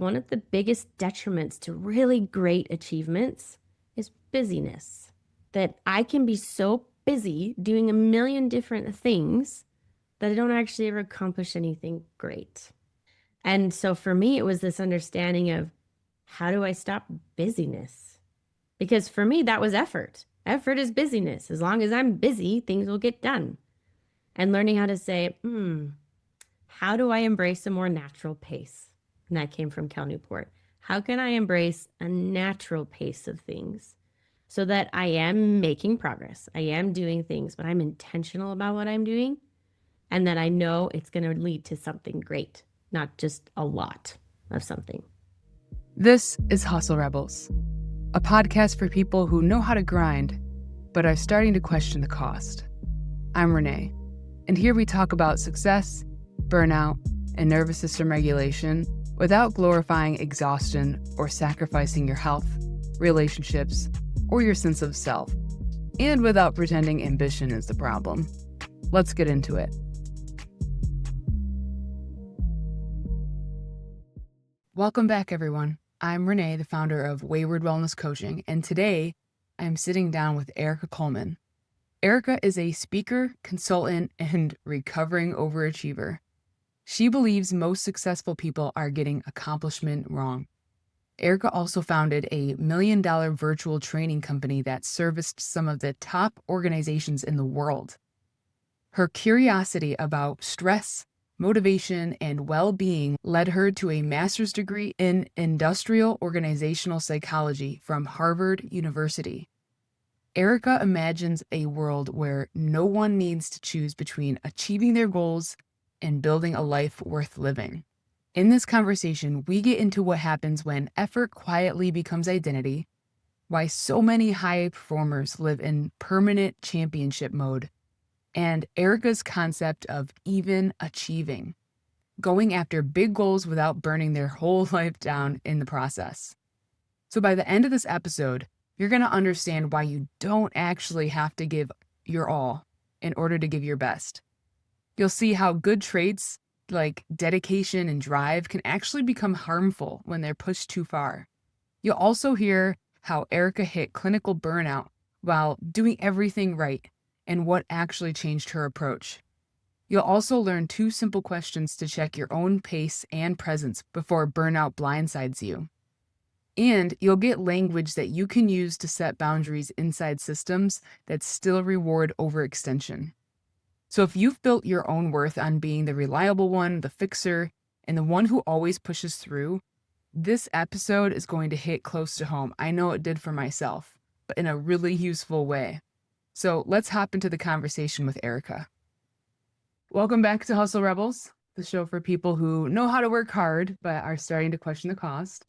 one of the biggest detriments to really great achievements is busyness. That I can be so busy doing a million different things that I don't actually ever accomplish anything great. And so for me, it was this understanding of how do I stop busyness? Because for me, that was effort. Effort is busyness. As long as I'm busy, things will get done. And learning how to say, how do I embrace a more natural pace? And that came from Cal Newport. How can I embrace a natural pace of things so that I am making progress? I am doing things, but I'm intentional about what I'm doing and that I know it's going to lead to something great, not just a lot of something. This is Hustle Rebels, a podcast for people who know how to grind, but are starting to question the cost. I'm Renae, and here we talk about success, burnout, and nervous system regulation without glorifying exhaustion or sacrificing your health, relationships, or your sense of self, and without pretending ambition is the problem. Let's get into it. Welcome back, everyone. I'm Renae, the founder of Wayward Wellness Coaching, and today I'm sitting down with Erika Coleman. Erika is a speaker, consultant, and recovering overachiever. She believes most successful people are getting accomplishment wrong. Erika also founded a $1 million virtual training company that serviced some of the top organizations in the world. Her curiosity about stress, motivation, and well-being led her to a master's degree in industrial organizational psychology from Harvard University. Erika imagines a world where no one needs to choose between achieving their goals and building a life worth living. In this conversation, we get into what happens when effort quietly becomes identity, why so many high performers live in permanent championship mode, and Erika's concept of even achieving, going after big goals without burning their whole life down in the process. So by the end of this episode, you're going to understand why you don't actually have to give your all in order to give your best. You'll see how good traits like dedication and drive can actually become harmful when they're pushed too far. You'll also hear how Erika hit clinical burnout while doing everything right and what actually changed her approach. You'll also learn 2 simple questions to check your own pace and presence before burnout blindsides you. And you'll get language that you can use to set boundaries inside systems that still reward overextension. So if you've built your own worth on being the reliable one, the fixer, and the one who always pushes through, this episode is going to hit close to home. I know it did for myself, but in a really useful way. So let's hop into the conversation with Erika. Welcome back to Hustle Rebels, the show for people who know how to work hard, but are starting to question the cost.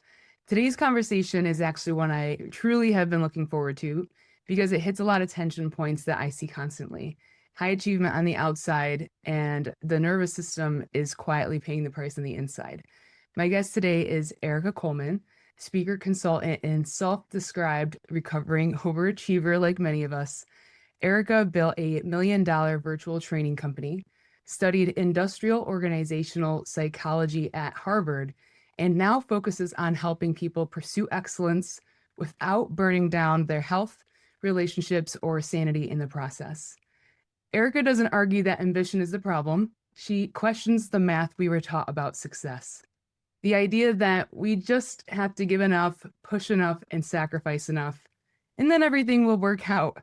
Today's conversation is actually one I truly have been looking forward to because it hits a lot of tension points that I see constantly. High achievement on the outside, and the nervous system is quietly paying the price on the inside. My guest today is Erika Coleman, speaker, consultant, and self-described recovering overachiever like many of us. Erika built a $1 million virtual training company, studied industrial organizational psychology at Harvard, and now focuses on helping people pursue excellence without burning down their health, relationships, or sanity in the process. Erika doesn't argue that ambition is the problem. She questions the math we were taught about success. The idea that we just have to give enough, push enough, and sacrifice enough, and then everything will work out.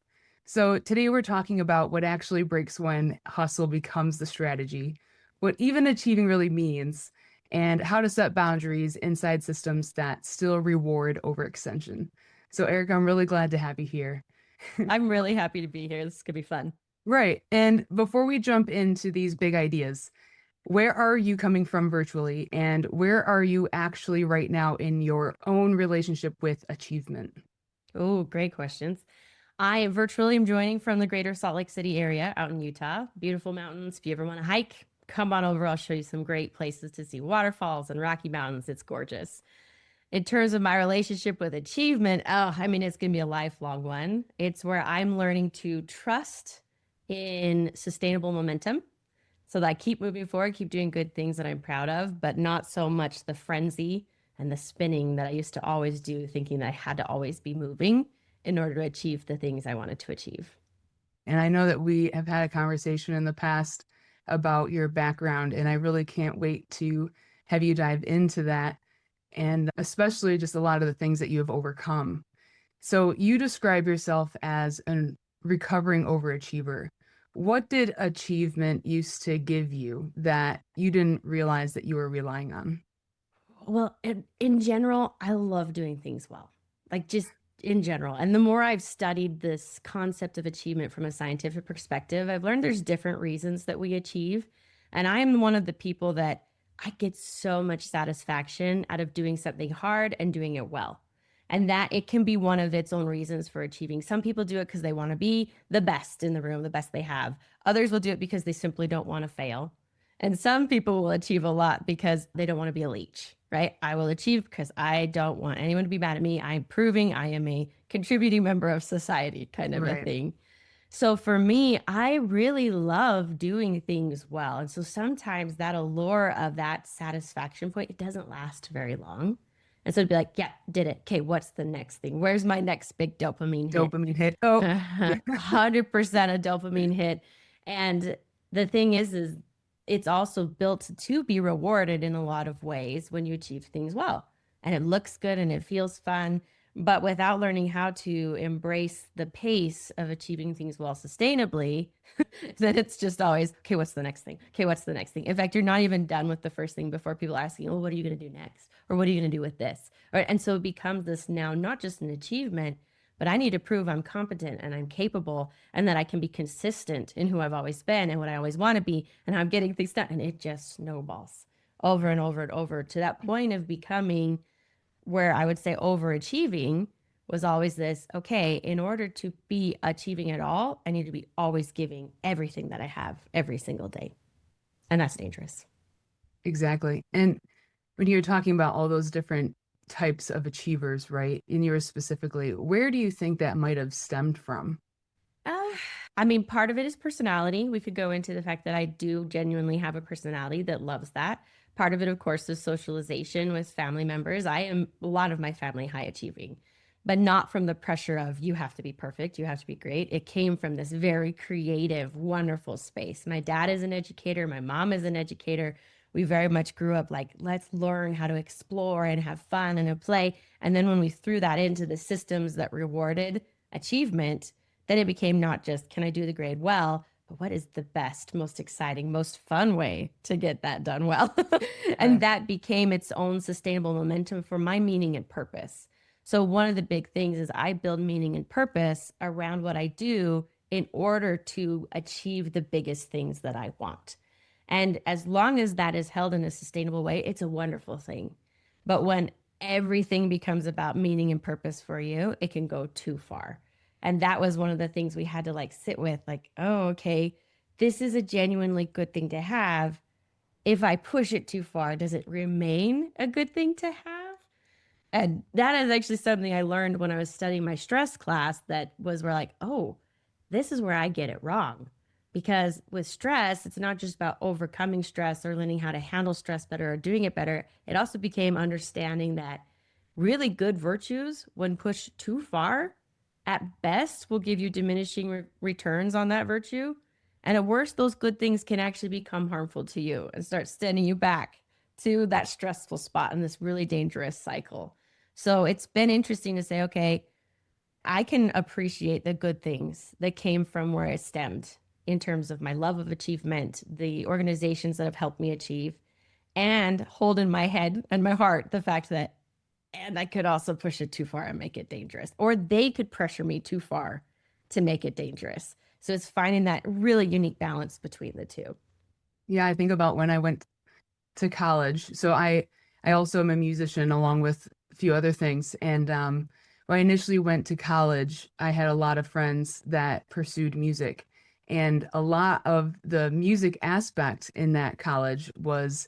So today we're talking about what actually breaks when hustle becomes the strategy, what even achieving really means, and how to set boundaries inside systems that still reward overextension. So Erika, I'm really glad to have you here. I'm really happy to be here. This is going to be fun. Right. And before we jump into these big ideas, where are you coming from virtually, and where are you actually right now in your own relationship with achievement? Oh, great questions. I virtually am joining from the greater Salt Lake City area out in Utah. Beautiful mountains. If you ever want to hike, come on over. I'll show you some great places to see waterfalls and Rocky Mountains. It's gorgeous. In terms of my relationship with achievement, it's going to be a lifelong one. It's where I'm learning to trust in sustainable momentum so that I keep moving forward, keep doing good things that I'm proud of, but not so much the frenzy and the spinning that I used to always do, thinking that I had to always be moving in order to achieve the things I wanted to achieve. And I know that we have had a conversation in the past about your background, and I really can't wait to have you dive into that, and especially just a lot of the things that you have overcome. So you describe yourself as a recovering overachiever. What did achievement used to give you that you didn't realize that you were relying on? Well, in general, I love doing things well, like just in general. And the more I've studied this concept of achievement from a scientific perspective, I've learned there's different reasons that we achieve. And I am one of the people that I get so much satisfaction out of doing something hard and doing it well. And that it can be one of its own reasons for achieving. Some people do it because they want to be the best in the room, the best they have. Others will do it because they simply don't want to fail. And some people will achieve a lot because they don't want to be a leech, right? I will achieve because I don't want anyone to be mad at me. I'm proving I am a contributing member of society, kind of a Right. thing. So for me, I really love doing things well. And so sometimes that allure of that satisfaction point, it doesn't last very long. And so it'd be like, yeah, did it. Okay, what's the next thing? Where's my next big dopamine hit? Dopamine hit. Oh, yeah. 100% a dopamine hit. And the thing is it's also built to be rewarded in a lot of ways when you achieve things well. And it looks good and it feels fun. But without learning how to embrace the pace of achieving things well sustainably, then it's just always, okay, what's the next thing? Okay, what's the next thing? In fact, you're not even done with the first thing before people ask you, oh, what are you going to do next? Or what are you going to do with this? Right? And so it becomes this now, not just an achievement, but I need to prove I'm competent and I'm capable and that I can be consistent in who I've always been and what I always want to be and how I'm getting things done. And it just snowballs over and over and over to that point of becoming where I would say overachieving was always this, okay, in order to be achieving it all, I need to be always giving everything that I have every single day. And that's dangerous. Exactly. And when you're talking about all those different types of achievers, right? And yours specifically, where do you think that might have stemmed from? Uh, I mean, part of it is personality. We could go into the fact that I do genuinely have a personality that loves that. Part of it, of course, is socialization with family members. I am a lot of my family high achieving, but not from the pressure of you have to be perfect, you have to be great. It came from this very creative, wonderful space. My dad is an educator, my mom is an educator. We very much grew up like, let's learn how to explore and have fun and to play. And then when we threw that into the systems that rewarded achievement, then it became not just, can I do the grade well, but what is the best, most exciting, most fun way to get that done well? And Right. that became its own sustainable momentum for my meaning and purpose. So, one of the big things is I build meaning and purpose around what I do in order to achieve the biggest things that I want. And as long as that is held in a sustainable way, it's a wonderful thing. But when everything becomes about meaning and purpose for you, it can go too far. And that was one of the things we had to like sit with like, oh, okay, this is a genuinely good thing to have. If I push it too far, does it remain a good thing to have? And that is actually something I learned when I was studying my stress class that was where like, oh, this is where I get it wrong. Because with stress, it's not just about overcoming stress or learning how to handle stress better or doing it better. It also became understanding that really good virtues, when pushed too far, at best will give you diminishing returns on that virtue. And at worst, those good things can actually become harmful to you and start sending you back to that stressful spot in this really dangerous cycle. So it's been interesting to say, okay, I can appreciate the good things that came from where it stemmed in terms of my love of achievement, the organizations that have helped me achieve, and hold in my head and my heart the fact that, and I could also push it too far and make it dangerous, or they could pressure me too far to make it dangerous. So it's finding that really unique balance between the two. Yeah, I think about when I went to college. So I also am a musician along with a few other things. And when I initially went to college, I had a lot of friends that pursued music. And a lot of the music aspect in that college was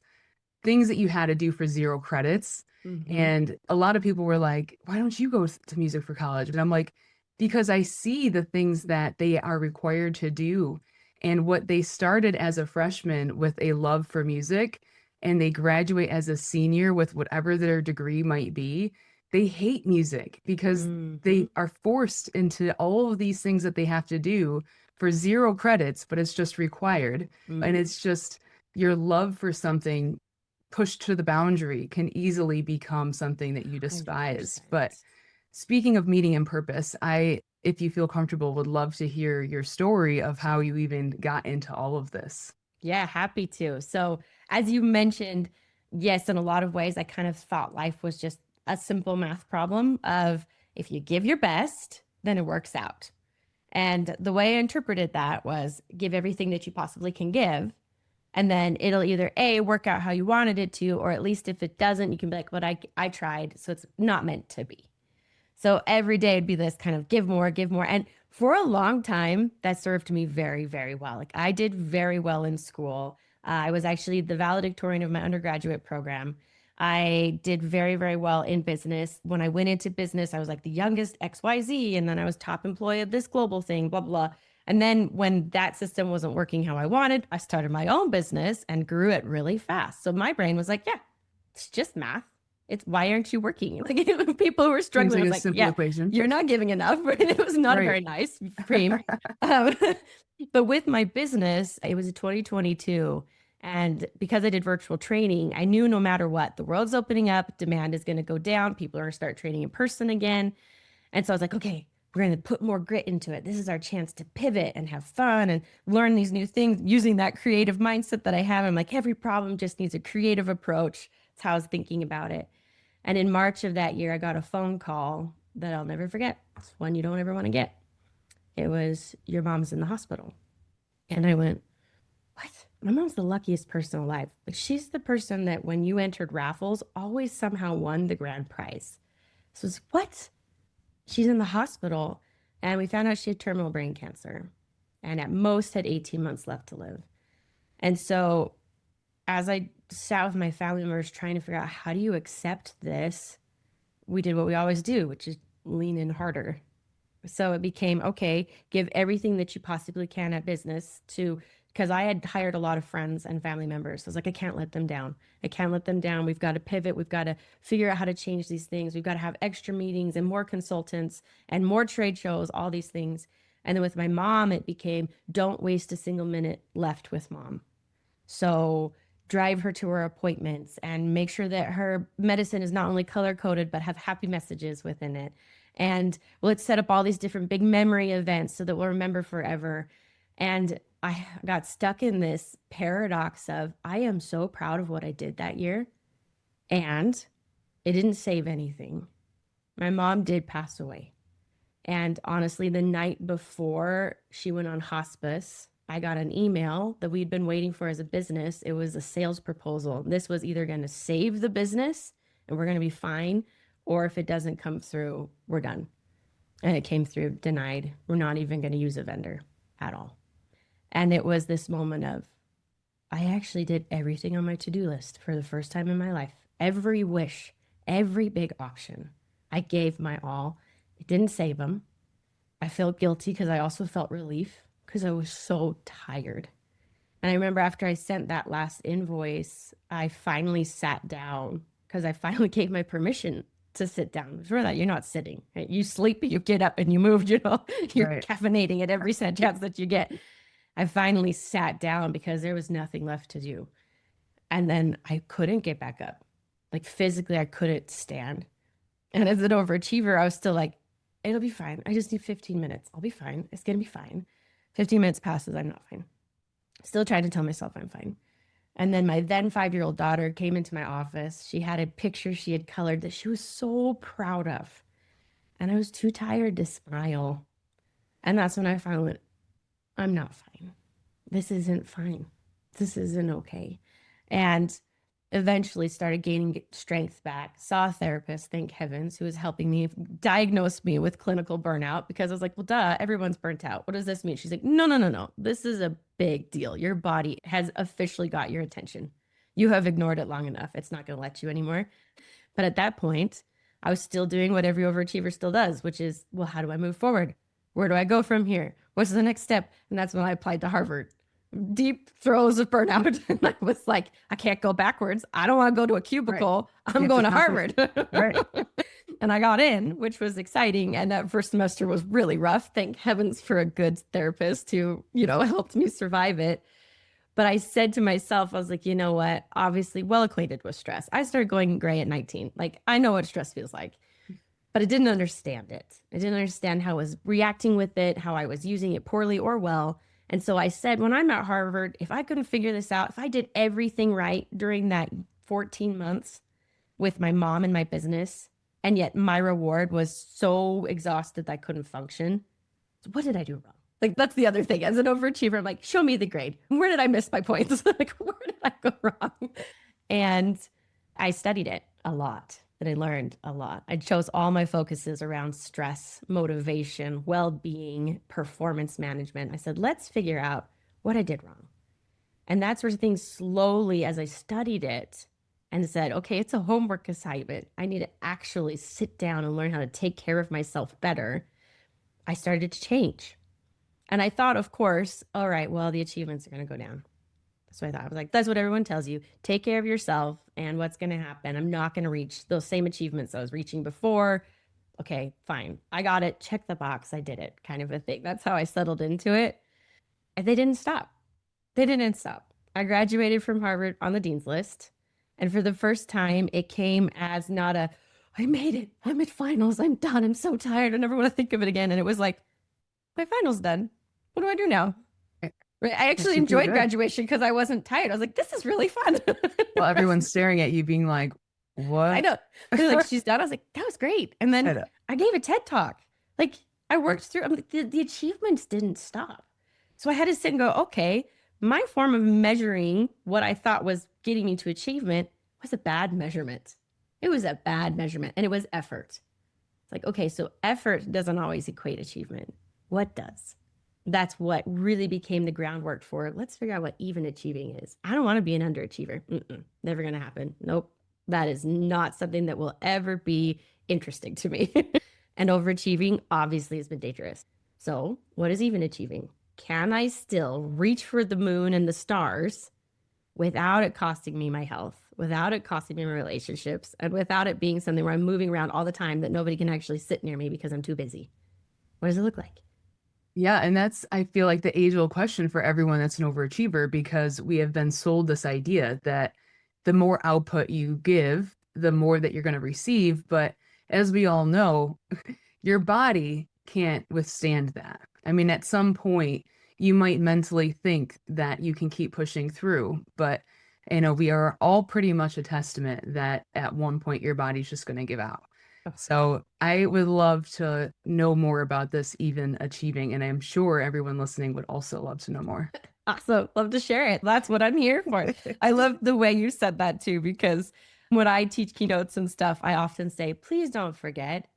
things that you had to do for 0 credits. Mm-hmm. And a lot of people were like, why don't you go to music for college? And I'm like, because I see the things that they are required to do. And what they started as a freshman with a love for music and they graduate as a senior with whatever their degree might be, they hate music because Mm-hmm. they are forced into all of these things that they have to do for 0 credits, but it's just required. And Mm-hmm. it's just your love for something pushed to the boundary can easily become something that you despise. But 100%. speaking of meaning and purpose, if you feel comfortable, would love to hear your story of how you even got into all of this. Yeah, happy to. So, as you mentioned, yes, in a lot of ways, I kind of thought life was just a simple math problem of if you give your best, then it works out. And the way I interpreted that was give everything that you possibly can give. And then it'll either A, work out how you wanted it to, or at least if it doesn't, you can be like, but I tried. So it's not meant to be. So every day it'd be this kind of give more, give more. And for a long time, that served me very, very well. Like I did very well in school. I was actually the valedictorian of my undergraduate program. I did very, very well in business. When I went into business, I was like the youngest XYZ, and then I was top employee of this global thing, blah, blah. And then when that system wasn't working how I wanted, I started my own business and grew it really fast. So my brain was like, yeah, it's just math. It's why aren't you working? Like people who were Seems struggling, I like was a like, simple yeah, equation. you're not giving enough. It was not a Right. very nice frame. Um, but with my business, it was 2022. And because I did virtual training, I knew no matter what, the world's opening up, demand is going to go down. People are going to start training in person again. And so I was like, okay, we're going to put more grit into it. This is our chance to pivot and have fun and learn these new things using that creative mindset that I have. I'm like, every problem just needs a creative approach. That's how I was thinking about it. And in March of that year, I got a phone call that I'll never forget. It's one you don't ever want to get. It was, your mom's in the hospital. And I went, what? My mom's the luckiest person alive. Like she's the person that when you entered raffles, always somehow won the grand prize. So it's what? She's in the hospital. And we found out she had terminal brain cancer and at most had 18 months left to live. And so as I sat with my family members trying to figure out how do you accept this, we did what we always do, which is lean in harder. So it became okay, give everything that you possibly can at business to, because I had hired a lot of friends and family members. So I was like, I can't let them down. I can't let them down. We've got to pivot. We've got to figure out how to change these things. We've got to have extra meetings and more consultants and more trade shows, all these things. And then with my mom, it became don't waste a single minute left with mom. So drive her to her appointments and make sure that her medicine is not only color coded, but have happy messages within it. And let's set up all these different big memory events so that we'll remember forever. And I got stuck in this paradox of I am so proud of what I did that year. And it didn't save anything. My mom did pass away. And honestly, the night before she went on hospice, I got an email that we'd been waiting for as a business. It was a sales proposal. This was either going to save the business and we're going to be fine, or if it doesn't come through, we're done. And it came through denied. We're not even going to use a vendor at all. And it was this moment of, I actually did everything on my to do list for the first time in my life. Every wish, every big option. I gave my all. It didn't save them. I felt guilty because I also felt relief because I was so tired. And I remember after I sent that last invoice, I finally sat down because I finally gave my permission to sit down. For that, you're not sitting. Right? You sleep, you get up and you move, you're Right. caffeinating at every chance that you get. I finally sat down because there was nothing left to do. And then I couldn't get back up. Like physically, I couldn't stand. And as an overachiever, I was still like, it'll be fine. I just need 15 minutes. I'll be fine. It's going to be fine. 15 minutes passes. I'm not fine. Still trying to tell myself I'm fine. And then my then 5-year-old daughter came into my office. She had a picture she had colored that she was so proud of. And I was too tired to smile. And that's when I finally went, I'm not fine. This isn't fine. This isn't okay. And eventually started gaining strength back. Saw a therapist, thank heavens, who was helping me diagnose me with clinical burnout because I was like, well, duh, everyone's burnt out. What does this mean? She's like, no, no, no, no. This is a big deal. Your body has officially got your attention. You have ignored it long enough. It's not going to let you anymore. But at that point, I was still doing what every overachiever still does, which is, well, how do I move forward? Where do I go from here? What's the next step? And that's when I applied to Harvard. deep throes of burnout. And I was like, I can't go backwards. I don't want to go to a cubicle. You I'm have going to accomplish- Harvard. Right. And I got in, which was exciting. And that first semester was really rough. Thank heavens for a good therapist who, helped me survive it. But I said to myself, I was like, you know what? Obviously, well acquainted with stress. I started going gray at 19. Like, I know what stress feels like, but I didn't understand it. I didn't understand how I was reacting with it, how I was using it poorly or well. And so I said, when I'm at Harvard, if I couldn't figure this out, if I did everything right during that 14 months with my mom and my business, and yet my reward was so exhausted that I couldn't function, what did I do wrong? Like, that's the other thing. As an overachiever, I'm like, show me the grade. Where did I miss my points? Like, where did I go wrong? And I studied it a lot and I learned a lot. I chose all my focuses around stress, motivation, well being, performance management. I said, let's figure out what I did wrong. And that's where things slowly, as I studied it and said, okay, it's a homework assignment. I need to actually sit down and learn how to take care of myself better. I started to change. And I thought, of course, all right, well, the achievements are going to go down. So I thought, I was like, that's what everyone tells you. Take care of yourself and what's going to happen. I'm not going to reach those same achievements I was reaching before. Okay, fine. I got it. Check the box. I did it, kind of a thing. That's how I settled into it. And they didn't stop. They didn't stop. I graduated from Harvard on the dean's list. And for the first time, it came as not a, I made it. I'm at finals. I'm done. I'm so tired. I never want to think of it again. And it was like, my finals done. What do I do now? Right. I actually enjoyed graduation because I wasn't tired. I was like, this is really fun. Well, everyone's staring at you being like, what? I know. They're like, she's done. I was like, that was great. And then I gave a TED talk. Like, I worked through, I'm like, the achievements didn't stop. So I had to sit and go, okay, my form of measuring what I thought was getting me to achievement was a bad measurement. It was a bad measurement and it was effort. It's like, okay, so effort doesn't always equate achievement. What does? That's what really became the groundwork for, let's figure out what even achieving is. I don't want to be an underachiever. Never going to happen. Nope. That is not something that will ever be interesting to me. And overachieving obviously has been dangerous. So what is even achieving? Can I still reach for the moon and the stars without it costing me my health, without it costing me my relationships, and without it being something where I'm moving around all the time that nobody can actually sit near me because I'm too busy? What does it look like? Yeah. And that's, I feel like, the age-old question for everyone that's an overachiever, because we have been sold this idea that the more output you give, the more that you're going to receive. But as we all know, your body can't withstand that. I mean, at some point, you might mentally think that you can keep pushing through, but we are all pretty much a testament that at one point your body's just going to give out. So I would love to know more about this even achieving, and I'm sure everyone listening would also love to know more. Awesome. Love to share it. That's what I'm here for. I love the way you said that too, because when I teach keynotes and stuff, I often say, please don't forget,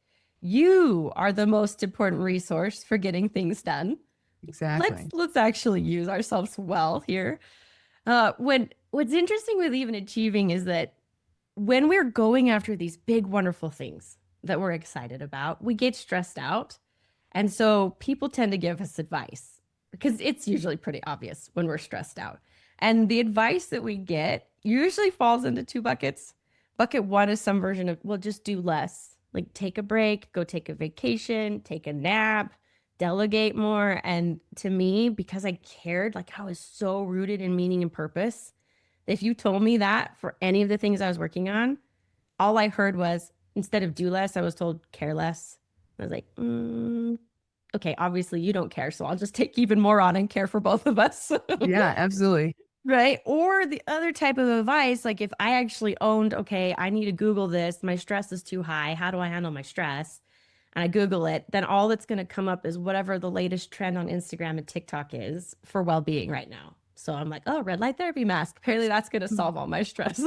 you are the most important resource for getting things done. Exactly. Let's actually use ourselves well here. What's interesting with even achieving is that when we're going after these big, wonderful things that we're excited about, we get stressed out. And so people tend to give us advice because it's usually pretty obvious when we're stressed out. And the advice that we get usually falls into two buckets. Bucket one is some version of, well, just do less, like take a break, go take a vacation, take a nap, delegate more. And to me, because I cared, like I was so rooted in meaning and purpose, if you told me that for any of the things I was working on, all I heard was, instead of do less, I was told care less. I was like, okay, obviously you don't care. So I'll just take even more on and care for both of us. Yeah, absolutely. Right. Or the other type of advice, like if I actually owned, okay, I need to Google this, my stress is too high. How do I handle my stress? And I Google it, then all that's going to come up is whatever the latest trend on Instagram and TikTok is for well-being right now. So I'm like, oh, red light therapy mask. Apparently that's going to solve all my stress.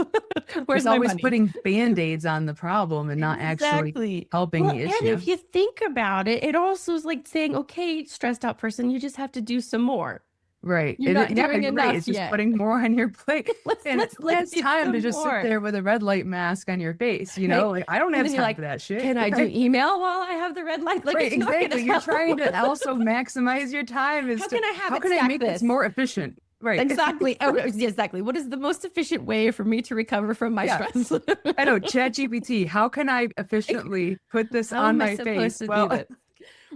Where's my always money? Putting Band-Aids on the problem and not actually helping the issue. And if you think about it, it also is like saying, okay, stressed out person, you just have to do some more. Right. You're not doing enough It's just yet. putting more on your plate. Let's it's time to just sit there with a red light mask on your face. You know, like I don't have time for that shit. Can I do email while I have the red light? Like, exactly. You're trying to also maximize your time. How can I make this more efficient? Right. Exactly. Oh, yeah, exactly. What is the most efficient way for me to recover from my Yeah. stress? I know, ChatGPT, how can I efficiently put this How on am I my supposed face? to do Well, this?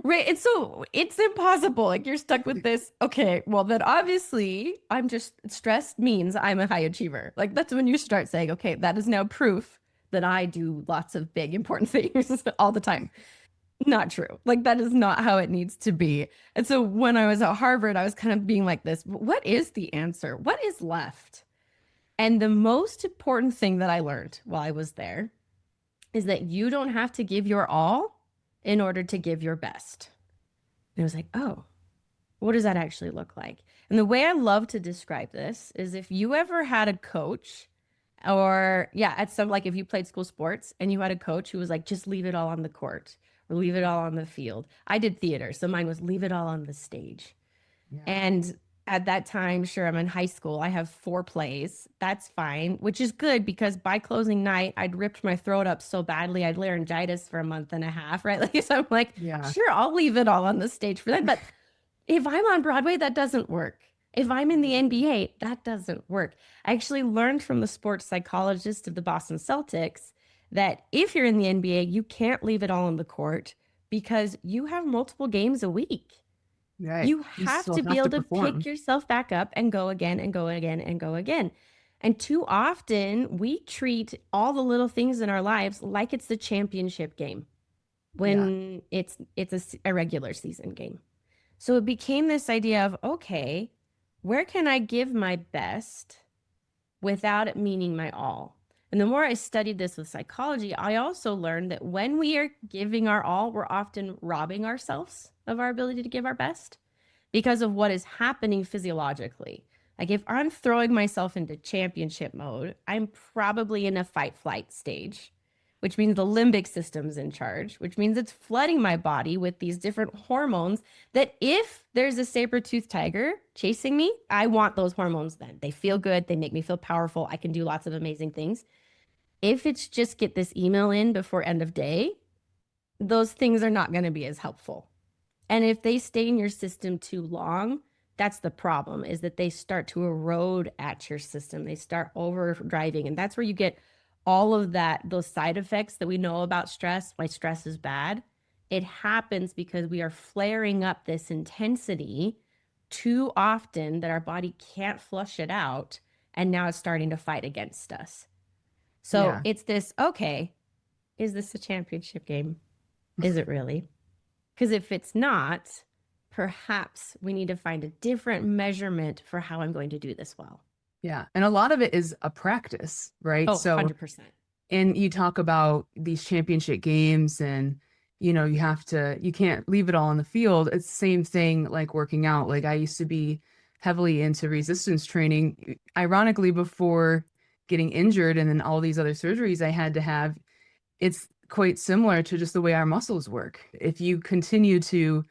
Right. And so it's impossible. Like you're stuck with this. Okay. Well, then obviously I'm just stressed means I'm a high achiever. Like that's when you start saying, okay, that is now proof that I do lots of big, important things all the time. Not true. Like that is not how it needs to be. And so when I was at Harvard, I was kind of being like this, what is the answer? What is left? And the most important thing that I learned while I was there is that you don't have to give your all in order to give your best. And I was like, oh, what does that actually look like? And the way I love to describe this is if you ever had a coach or yeah, at some like if you played school sports and you had a coach who was like, just leave it all on the court or leave it all on the field. I did theater, so mine was leave it all on the stage. yeah. And at that time, sure, I'm in high school. I have 4 plays. That's fine, which is good because by closing night, I'd ripped my throat up so badly, I'd laryngitis for a month and a half, right? Like, so I'm like, Yeah. sure, I'll leave it all on the stage for them. But if I'm on Broadway, that doesn't work. If I'm in the NBA, that doesn't work. I actually learned from the sports psychologist of the Boston Celtics that if you're in the NBA, you can't leave it all on the court because you have multiple games a week. Right. You You have still to be have to able to pick perform. yourself back up and go again and go again and go again. And too often we treat all the little things in our lives like it's the championship game Yeah. when it's a regular season game. So it became this idea of okay, where can I give my best without it meaning my all? And the more I studied this with psychology, I also learned that when we are giving our all, we're often robbing ourselves of our ability to give our best because of what is happening physiologically. Like if I'm throwing myself into championship mode, I'm probably in a fight flight stage, which means the limbic system's in charge, which means it's flooding my body with these different hormones that if there's a saber-toothed tiger chasing me, I want those hormones then. They feel good, they make me feel powerful, I can do lots of amazing things. If it's just get this email in before end of day, those things are not going to be as helpful. And if they stay in your system too long, that's the problem is that they start to erode at your system. They start overdriving. And that's where you get all of that, those side effects that we know about stress, why stress is bad. It happens because we are flaring up this intensity too often that our body can't flush it out. And now it's starting to fight against us. So Yeah. it's this, okay, is this a championship game? Is it really? Because if it's not, perhaps we need to find a different measurement for how I'm going to do this well. Yeah. And a lot of it is a practice, right? Oh, So, 100%. and you talk about these championship games and, you can't leave it all on the field. It's the same thing like working out. Like I used to be heavily into resistance training. Ironically, before getting injured and then all these other surgeries I had to have, it's quite similar to just the way our muscles work. If you continue to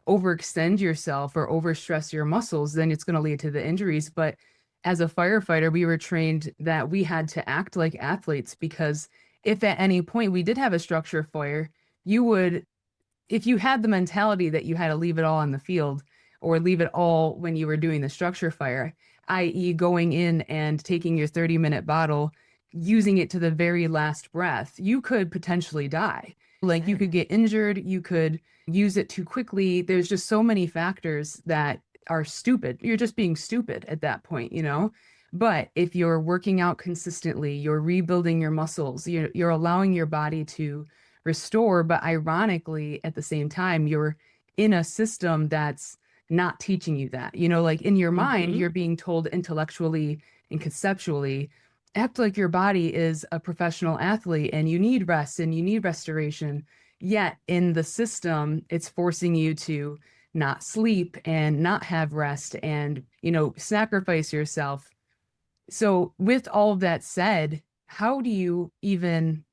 overextend yourself or overstress your muscles, then it's going to lead to the injuries. But as a firefighter, we were trained that we had to act like athletes because if at any point we did have a structure fire, you would, if you had the mentality that you had to leave it all on the field or leave it all when you were doing the structure fire, i.e., going in and taking your 30-minute bottle, using it to the very last breath, you could potentially die. Like you could get injured, you could use it too quickly. There's just so many factors that are stupid. You're just being stupid at that point. But if you're working out consistently, you're rebuilding your muscles, you're allowing your body to restore, but ironically, at the same time, you're in a system that's not teaching you that. Like in your mind, Mm-hmm. you're being told intellectually and conceptually, act like your body is a professional athlete and you need rest and you need restoration. Yet in the system, it's forcing you to not sleep and not have rest and, sacrifice yourself. So, with all of that said, how do you even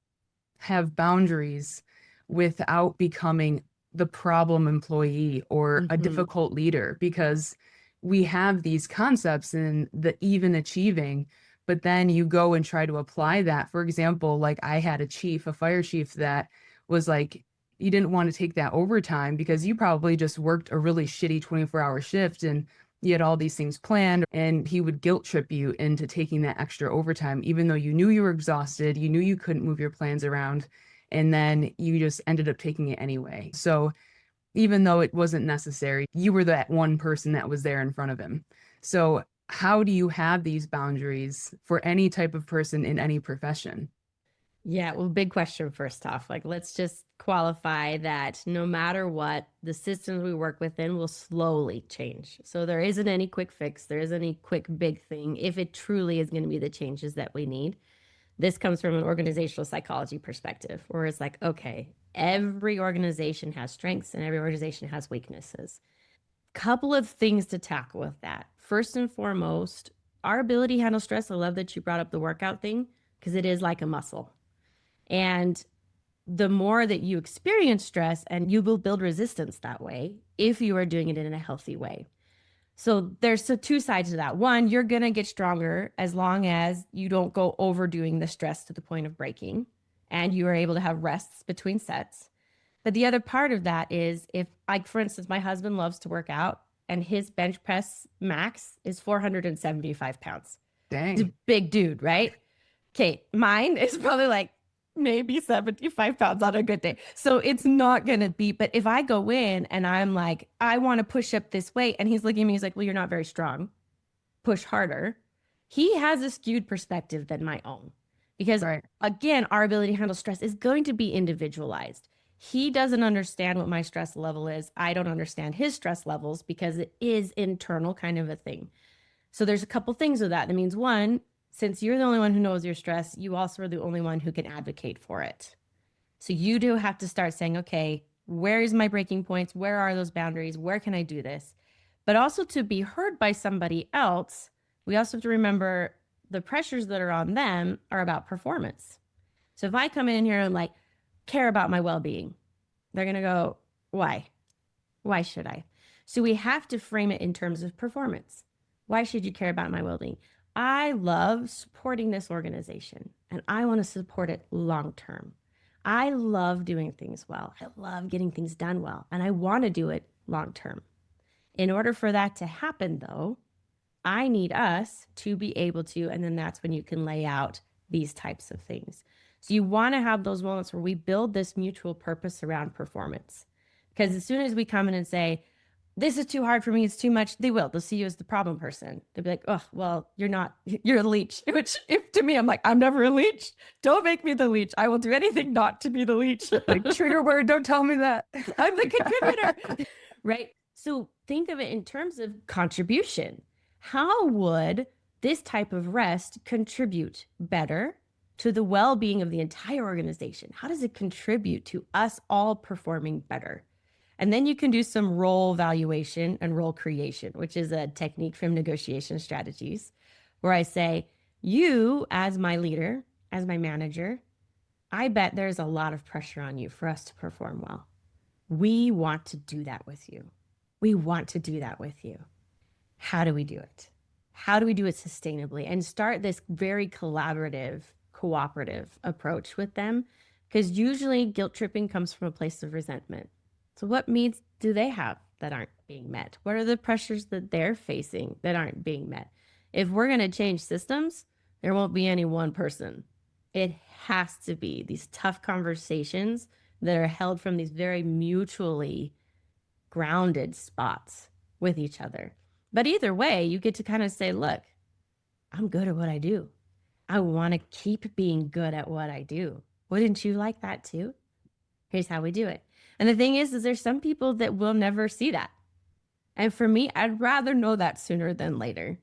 have boundaries without becoming the problem employee or a Mm-hmm. difficult leader? Because we have these concepts in the even achieving, but then you go and try to apply that. For example, like I had a fire chief that was like, you didn't want to take that overtime because you probably just worked a really shitty 24-hour shift and you had all these things planned, and he would guilt trip you into taking that extra overtime, even though you knew you were exhausted, you knew you couldn't move your plans around, and then you just ended up taking it anyway. So even though it wasn't necessary, you were that one person that was there in front of him. So how do you have these boundaries for any type of person in any profession? Yeah, well, big question first off. Like, let's just qualify that no matter what, the systems we work within will slowly change. So there isn't any quick fix, there isn't any quick big thing if it truly is going to be the changes that we need. This comes from an organizational psychology perspective, where it's like, okay, every organization has strengths and every organization has weaknesses. Couple of things to tackle with that. First and foremost, our ability to handle stress. I love that you brought up the workout thing because it is like a muscle. And the more that you experience stress, and you will build resistance that way if you are doing it in a healthy way. So there's two sides to that. One, you're going to get stronger as long as you don't go overdoing the stress to the point of breaking and you are able to have rests between sets. But the other part of that is if, like, for instance, my husband loves to work out and his bench press max is 475 pounds. He's a Dang. big dude, right? Okay, mine is probably like maybe 75 pounds on a good day. So it's not going to be, but if I go in and I'm like, I want to push up this weight, and he's looking at me, he's like, well, you're not very strong. Push harder. He has a skewed perspective than my own. Because Right. again, our ability to handle stress is going to be individualized. He doesn't understand what my stress level is. I don't understand his stress levels because it is internal kind of a thing. So there's a couple things with that. That means one, since you're the only one who knows your stress, you also are the only one who can advocate for it. So you do have to start saying, okay, where is my breaking points? Where are those boundaries? Where can I do this? But also to be heard by somebody else, we also have to remember the pressures that are on them are about performance. So if I come in here and like care about my well-being, they're going to go, why? Why should I? So we have to frame it in terms of performance. Why should you care about my well-being? I love supporting this organization and I want to support it long term. I love doing things well. I love getting things done well, and I want to do it long term. In order for that to happen, though, I need us to be able to, and then that's when you can lay out these types of things. So you want to have those moments where we build this mutual purpose around performance. Because as soon as we come in and say, this is too hard for me, it's too much, they will. They'll see you as the problem person. They'll be like, oh, well, you're not, you're a leech. Which, if to me, I'm like, I'm never a leech. Don't make me the leech. I will do anything not to be the leech. Like, trigger word, don't tell me that. I'm the contributor. Right? So think of it in terms of contribution. How would this type of rest contribute better to the well-being of the entire organization? How does it contribute to us all performing better? And then you can do some role valuation and role creation, which is a technique from negotiation strategies, where I say, you as my leader, as my manager, I bet there's a lot of pressure on you for us to perform well. We want to do that with you. We want to do that with you. How do we do it? How do we do it sustainably? And start this very collaborative, cooperative approach with them, because usually guilt tripping comes from a place of resentment. So what needs do they have that aren't being met? What are the pressures that they're facing that aren't being met? If we're going to change systems, there won't be any one person. It has to be these tough conversations that are held from these very mutually grounded spots with each other. But either way, you get to kind of say, look, I'm good at what I do. I want to keep being good at what I do. Wouldn't you like that too? Here's how we do it. And the thing is there's some people that will never see that. And for me, I'd rather know that sooner than later.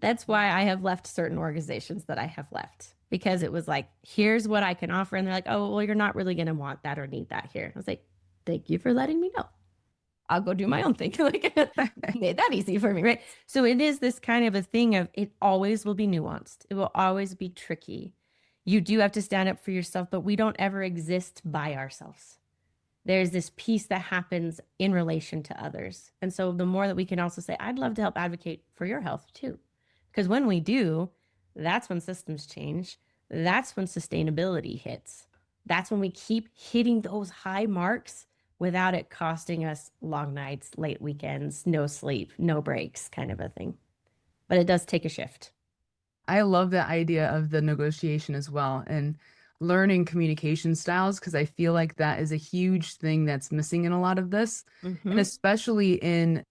That's why I have left certain organizations that I have left, because it was like, here's what I can offer. And they're like, oh, well, you're not really going to want that or need that here. I was like, thank you for letting me know. I'll go do my own thing. Like, made that easy for me, right? So it is this kind of a thing of, it always will be nuanced. It will always be tricky. You do have to stand up for yourself, but we don't ever exist by ourselves. There's this piece that happens in relation to others. And so the more that we can also say, I'd love to help advocate for your health too. Because when we do, that's when systems change. That's when sustainability hits. That's when we keep hitting those high marks without it costing us long nights, late weekends, no sleep, no breaks, kind of a thing. But it does take a shift. I love that idea of the negotiation as well and learning communication styles because I feel like that is a huge thing that's missing in a lot of this. And Mm-hmm. especially in,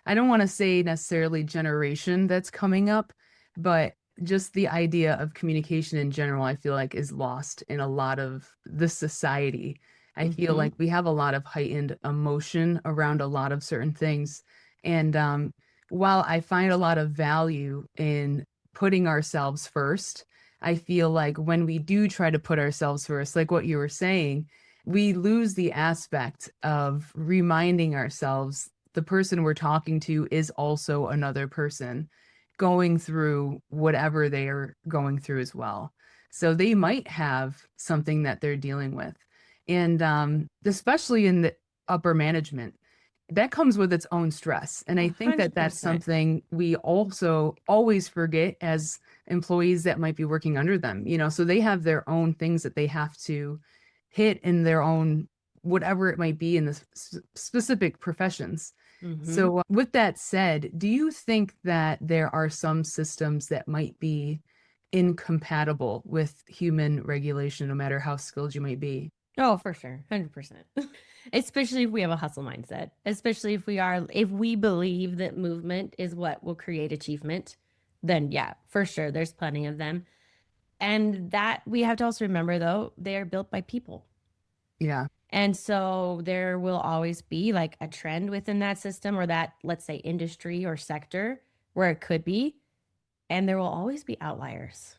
I don't want to say necessarily generation that's coming up, but just the idea of communication in general, I feel like is lost in a lot of the society. I feel Mm-hmm. like we have a lot of heightened emotion around a lot of certain things. And while I find a lot of value in putting ourselves first, I feel like when we do try to put ourselves first, like what you were saying, we lose the aspect of reminding ourselves the person we're talking to is also another person going through whatever they are going through as well. So they might have something that they're dealing with. And especially in the upper management, that comes with its own stress. And I think that that's 100%. something we also always forget as employees that might be working under them, so they have their own things that they have to hit in their own whatever it might be in the specific professions. Mm-hmm. So, with that said, do you think that there are some systems that might be incompatible with human regulation, no matter how skilled you might be? Oh, for sure. 100%. Especially if we have a hustle mindset, especially if we believe that movement is what will create achievement, then yeah, for sure. There's plenty of them. And that we have to also remember though, they are built by people. Yeah, And so there will always be like a trend within that system or that, let's say, industry or sector where it could be. And there will always be outliers.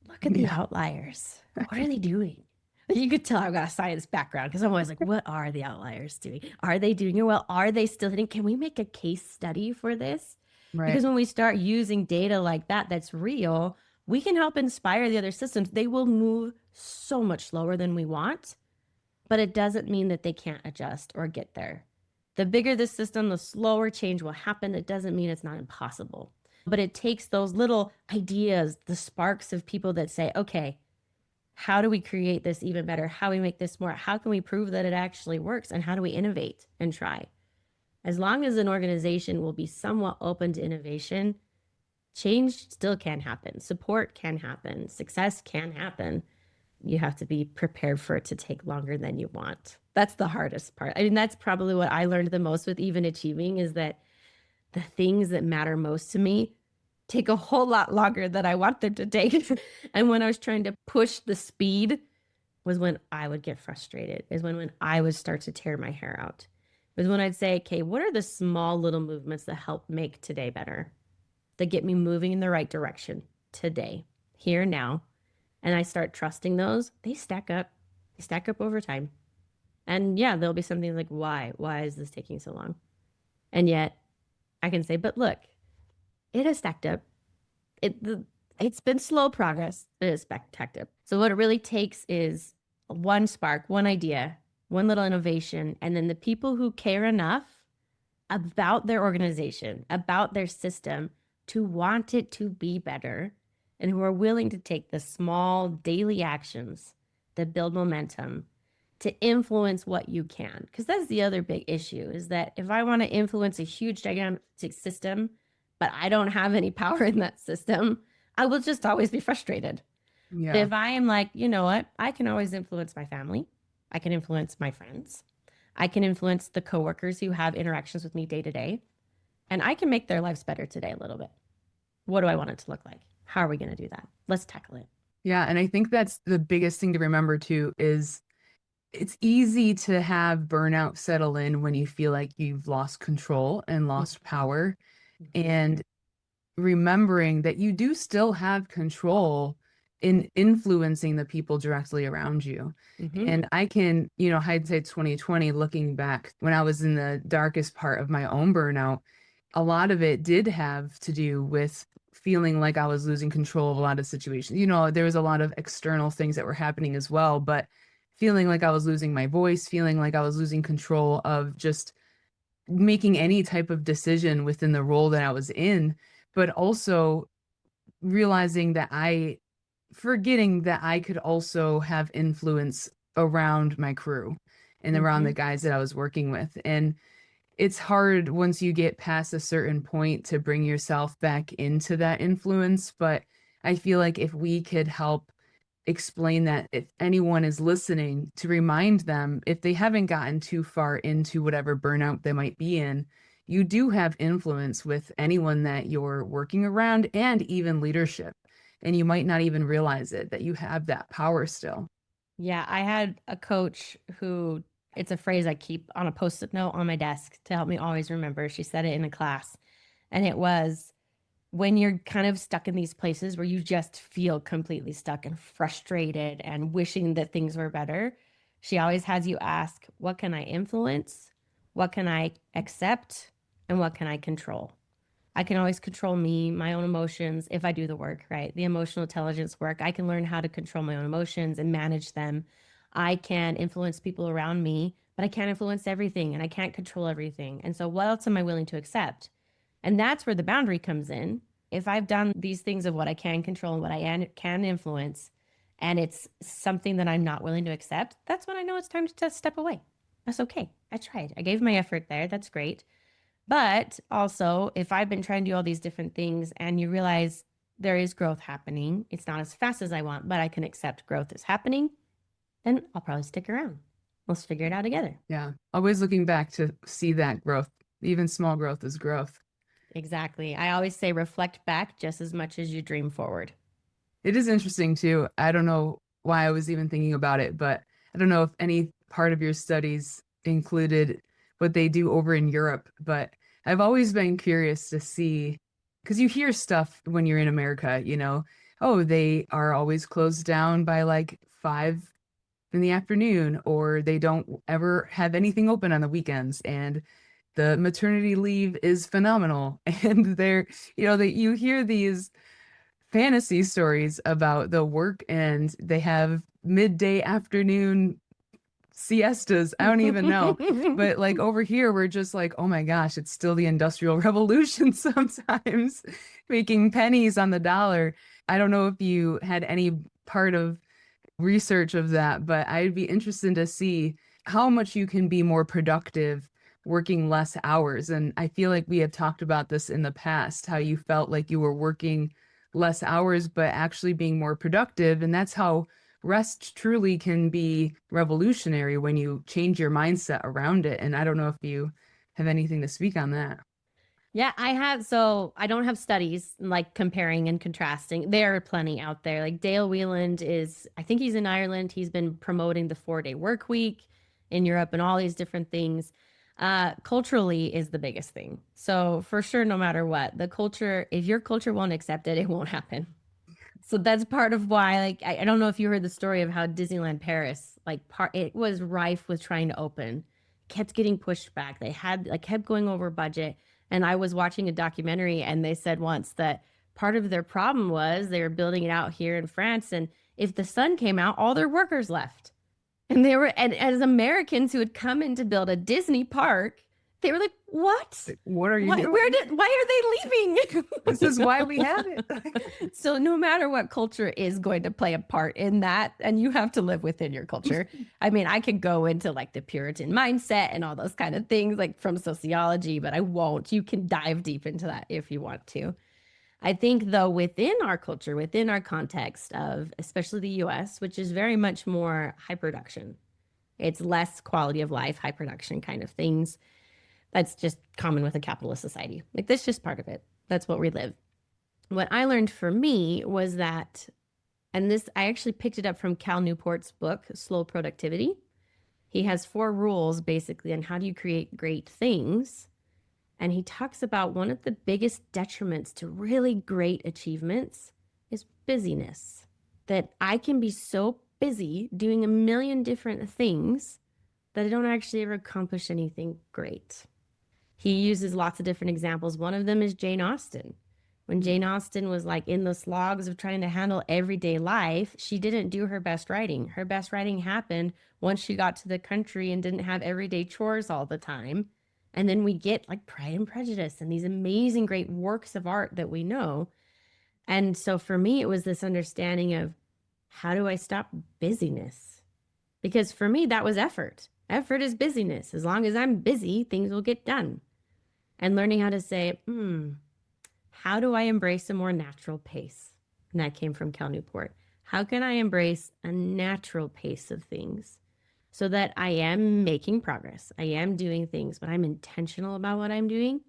Look at the yeah, outliers. What are they doing? You could tell I've got a science background because I'm always like, what are the outliers doing? Are they doing it well? Are they still hitting? Can we make a case study for this? right. Because when we start using data like that, that's real, we can help inspire the other systems. They will move so much slower than we want, but it doesn't mean that they can't adjust or get there. The bigger the system, the slower change will happen. It doesn't mean it's not impossible. But it takes those little ideas, the sparks of people that say, okay, how do we create this even better? How do we make this more? How can we prove that it actually works? And how do we innovate and try? As long as an organization will be somewhat open to innovation, change still can happen. Support can happen. Success can happen. You have to be prepared for it to take longer than you want. That's the hardest part. I mean, that's probably what I learned the most with even achieving is that the things that matter most to me take a whole lot longer than I want them to take. And when I was trying to push the speed was when I would get frustrated, is when I would start to tear my hair out. It was when I'd say, okay, what are the small little movements that help make today better, that get me moving in the right direction today, here, now? And I start trusting those, they stack up. They stack up over time. And yeah, there'll be something like, why? Why is this taking so long? And yet I can say, but look, it has stacked up. It the, it's been slow progress, but it's stacked up. So what it really takes is one spark, one idea, one little innovation, and then the people who care enough about their organization, about their system, to want it to be better, and who are willing to take the small daily actions that build momentum to influence what you can. Because that's the other big issue is that if I want to influence a huge gigantic system, but I don't have any power in that system, I will just always be frustrated. But Yeah. if I am like, you know what, I can always influence my family, I can influence my friends, I can influence the coworkers who have interactions with me day to day, and I can make their lives better today a little bit. What do I want it to look like? How are we going to do that? Let's tackle it. Yeah. And I think that's the biggest thing to remember too is it's easy to have burnout settle in when you feel like you've lost control and lost power. Mm-hmm. And remembering that you do still have control in influencing the people directly around you. Mm-hmm. And I can, hindsight 2020, looking back when I was in the darkest part of my own burnout, a lot of it did have to do with feeling like I was losing control of a lot of situations. There was a lot of external things that were happening as well, but feeling like I was losing my voice, feeling like I was losing control of just making any type of decision within the role that I was in, but also realizing that forgetting that I could also have influence around my crew and around the guys that I was working with. And it's hard once you get past a certain point to bring yourself back into that influence. But I feel like if we could help explain that, if anyone is listening, to remind them, if they haven't gotten too far into whatever burnout they might be in, you do have influence with anyone that you're working around and even leadership. And you might not even realize it, that you have that power still. Yeah, I had a coach who, it's a phrase I keep on a post-it note on my desk to help me always remember. She said it in a class, and it was, when you're kind of stuck in these places where you just feel completely stuck and frustrated and wishing that things were better, she always has you ask, what can I influence? What can I accept? And what can I control? I can always control me, my own emotions, if I do the work, right? The emotional intelligence work. I can learn how to control my own emotions and manage them. I can influence people around me, but I can't influence everything and I can't control everything. And so, what else am I willing to accept? And that's where the boundary comes in. If I've done these things of what I can control and what I can influence, and it's something that I'm not willing to accept, that's when I know it's time to step away. That's okay. I tried. I gave my effort there. That's great. But also, if I've been trying to do all these different things and you realize there is growth happening, it's not as fast as I want, but I can accept growth is happening, then I'll probably stick around. Let's figure it out together. Yeah. Always looking back to see that growth. Even small growth is growth. Exactly. I always say reflect back just as much as you dream forward. It is interesting too. I don't know why I was even thinking about it, but I don't know if any part of your studies included what they do over in Europe, but I've always been curious to see, because you hear stuff when you're in America, oh, they are always closed down by like 5 in the afternoon, or they don't ever have anything open on the weekends, and the maternity leave is phenomenal. And that you hear these fantasy stories about the work, and they have midday afternoon siestas. I don't even know. But like over here, we're just like, oh my gosh, it's still the Industrial Revolution sometimes, making pennies on the dollar. I don't know if you had any part of research of that, but I'd be interested to see how much you can be more productive working less hours. And I feel like we have talked about this in the past, how you felt like you were working less hours, but actually being more productive. And that's how rest truly can be revolutionary, when you change your mindset around it. And I don't know if you have anything to speak on that. Yeah, I have. So I don't have studies like comparing and contrasting. There are plenty out there. Like Dale Wheeland is, I think he's in Ireland. He's been promoting the 4-day work week in Europe and all these different things. Culturally is the biggest thing. So for sure, no matter what, the culture, if your culture won't accept it, it won't happen. So that's part of why, like, I don't know if you heard the story of how Disneyland Paris, it was rife with trying to open, kept getting pushed back. They had, like, kept going over budget. And I was watching a documentary and they said once that part of their problem was they were building it out here in France. And if the sun came out, all their workers left. And and as Americans who had come in to build a Disney park, they were like, what? What are you doing? Why are they leaving? This is why we have it. So no matter what, culture is going to play a part in that, and you have to live within your culture. I mean, I could go into like the Puritan mindset and all those kind of things, like from sociology, but I won't. You can dive deep into that if you want to. I think, though, within our culture, within our context of especially the US, which is very much more high production, it's less quality of life, high production kind of things. That's just common with a capitalist society. Like, that's just part of it. That's what we live. What I learned for me was that, and this, I actually picked it up from Cal Newport's book, Slow Productivity. He has 4 rules basically on how do you create great things. And he talks about one of the biggest detriments to really great achievements is busyness. That I can be so busy doing a million different things that I don't actually ever accomplish anything great. He uses lots of different examples. One of them is Jane Austen. When Jane Austen was like in the slogs of trying to handle everyday life, she didn't do her best writing. Her best writing happened once she got to the country and didn't have everyday chores all the time. And then we get like Pride and Prejudice and these amazing, great works of art that we know. And so for me, it was this understanding of, how do I stop busyness? Because for me, that was effort. Effort is busyness. As long as I'm busy, things will get done. And learning how to say, how do I embrace a more natural pace? And that came from Cal Newport. How can I embrace a natural pace of things so that I am making progress? I am doing things, but I'm intentional about what I'm doing,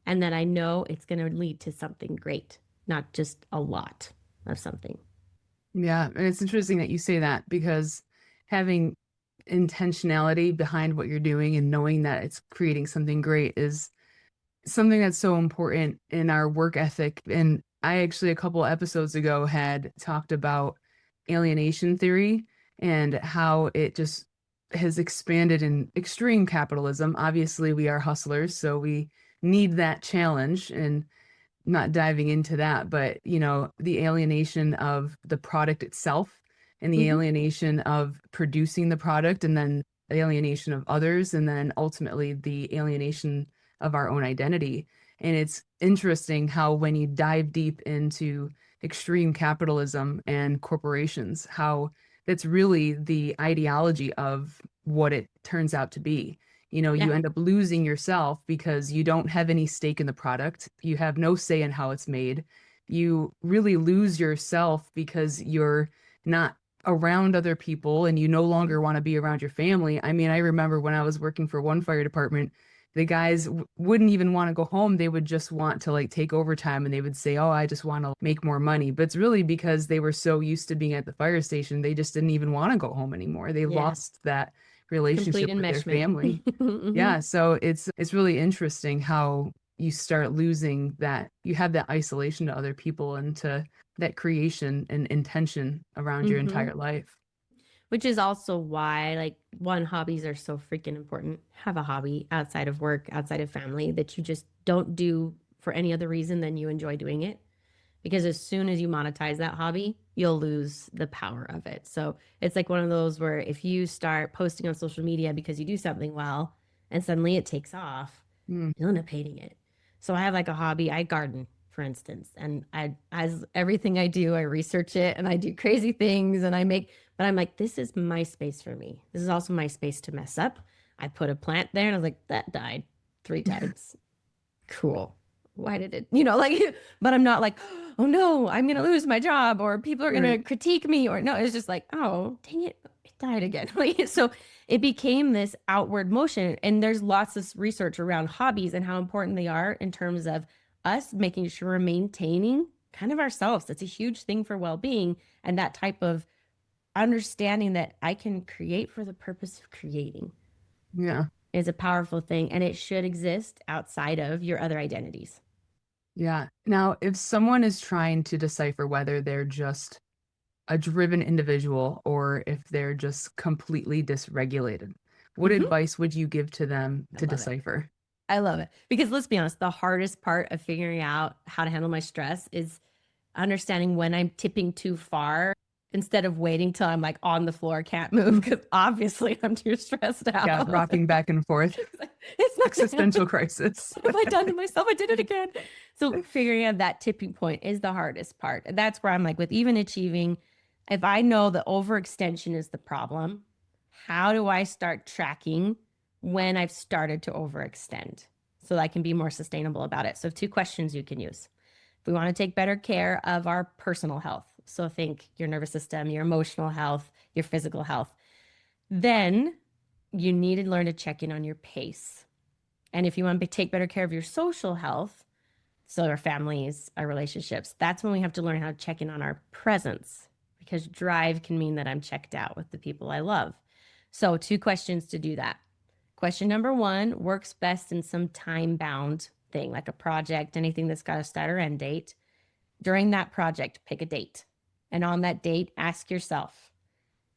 and that I know it's going to lead to something great, not just a lot of something. Yeah, and it's interesting that you say that because having intentionality behind what you're doing and knowing that it's creating something great is something that's so important in our work ethic. And I actually, a couple episodes ago, had talked about alienation theory and how it just has expanded in extreme capitalism. Obviously, we are hustlers, so we need that challenge. And not diving into that, but the alienation of the product itself and the Mm-hmm. alienation of producing the product and then the alienation of others and then ultimately the alienation of our own identity. And it's interesting how when you dive deep into extreme capitalism and corporations, how that's really the ideology of what it turns out to be. Yeah. You end up losing yourself because you don't have any stake in the product. You have no say in how it's made. You really lose yourself because you're not around other people and you no longer want to be around your family. I mean, I remember when I was working for one fire department, the guys wouldn't even want to go home. They would just want to like take overtime and they would say, "Oh, I just want to make more money." But it's really because they were so used to being at the fire station, they just didn't even want to go home anymore. They Yeah. lost that Complete relationship with their enmeshment. family. Mm-hmm. Yeah, so it's really interesting how you start losing that you have that isolation to other people and to that creation and intention around your Mm-hmm. entire life. Which is also why, like, one, hobbies are so freaking important. Have a hobby outside of work, outside of family that you just don't do for any other reason than you enjoy doing it. Because as soon as you monetize that hobby, you'll lose the power of it. So it's like one of those where if you start posting on social media because you do something well and suddenly it takes off, Mm, you'll end up hating it. So I have like a hobby, I garden, for instance, and as everything I do, I research it and I do crazy things and I make, but I'm like, this is my space for me. This is also my space to mess up. I put a plant there and I was like, that died 3 times. Cool. Why did it, like, but I'm not like, oh no, I'm going to lose my job or people are going to right. critique me or no, it's just like, oh, dang it, it died again. Like, so it became this outward motion. And there's lots of research around hobbies and how important they are in terms of us making sure we're maintaining kind of ourselves. That's a huge thing for well-being and that type of understanding that I can create for the purpose of creating Yeah. is a powerful thing and it should exist outside of your other identities. Yeah. Now, if someone is trying to decipher whether they're just a driven individual or if they're just completely dysregulated, what Mm-hmm. advice would you give to them I to love it. decipher? I love it. Because let's be honest, the hardest part of figuring out how to handle my stress is understanding when I'm tipping too far instead of waiting till I'm like on the floor, can't move, because obviously I'm too stressed Yeah, out. rocking back and forth. It's not gonna Existential happen. crisis. What have I done to myself? I did it again. So figuring out that tipping point is the hardest part. And that's where I'm like, with even achieving, if I know the overextension is the problem, how do I start tracking when I've started to overextend so that I can be more sustainable about it? So, two questions you can use. If we want to take better care of our personal health, so think your nervous system, your emotional health, your physical health, then you need to learn to check in on your pace. And if you want to take better care of your social health, so our families, our relationships, that's when we have to learn how to check in on our presence because drive can mean that I'm checked out with the people I love. So, two questions to do that. Question number one works best in some time bound thing like a project, anything that's got a start or end date. During that project, pick a date. And on that date, ask yourself